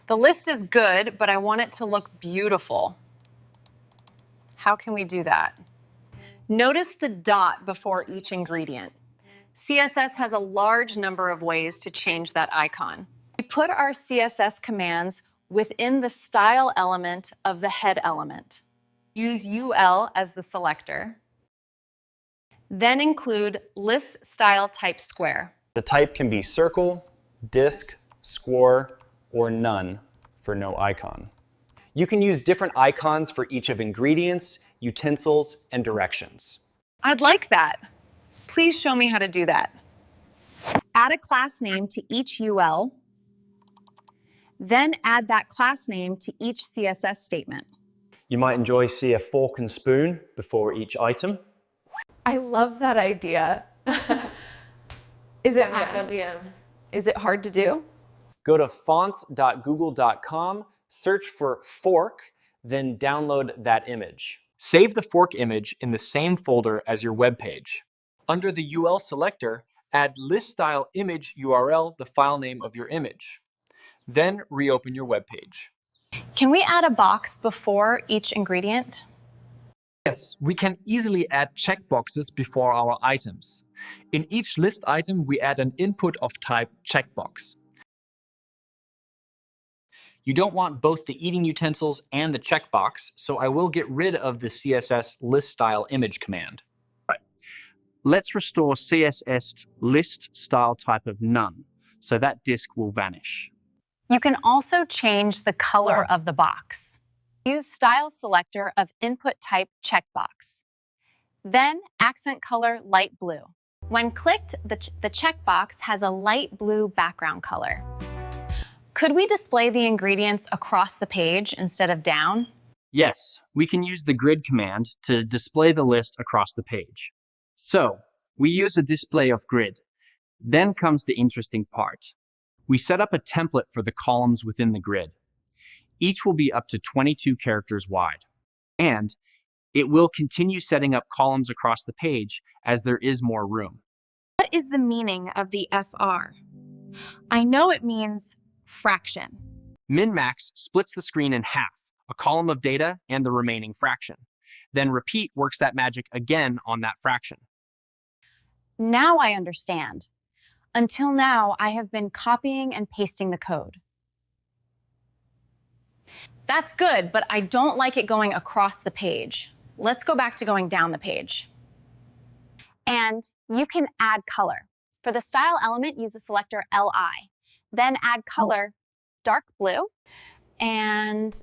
The list is good, but I want it to look beautiful. How can we do that? Notice the dot before each ingredient. CSS has a large number of ways to change that icon. We put our CSS commands within the style element of the head element. Use UL as the selector. Then include list style type square. The type can be circle, disk, square, or none for no icon. You can use different icons for each of ingredients, utensils, and directions. I'd like that. Please show me how to do that. Add a class name to each UL, then add that class name to each CSS statement. You might enjoy see a fork and spoon before each item. I love that idea. Is it hard to do? Go to fonts.google.com, search for fork, then download that image. Save the fork image in the same folder as your web page. Under the UL selector, add list style image URL, the file name of your image. Then reopen your web page. Can we add a box before each ingredient? Yes, we can easily add checkboxes before our items. In each list item, we add an input of type checkbox. You don't want both the eating utensils and the checkbox, so I will get rid of the CSS list style image command. Right. Let's restore CSS list style type of none, so that disk will vanish. You can also change the color of the box. Use style selector of input type checkbox. Then accent color light blue. When clicked, the checkbox has a light blue background color. Could we display the ingredients across the page instead of down? Yes, we can use the grid command to display the list across the page. So, we use a display of grid. Then comes the interesting part. We set up a template for the columns within the grid. Each will be up to 22 characters wide. And it will continue setting up columns across the page as there is more room. What is the meaning of the FR? I know it means fraction. Min-max splits the screen in half, a column of data and the remaining fraction. Then repeat works that magic again on that fraction. Now I understand. Until now, I have been copying and pasting the code. That's good, but I don't like it going across the page. Let's go back to going down the page. And you can add color. For the style element, use the selector LI. Then add color, dark blue, and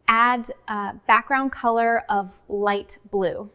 add background color of light blue.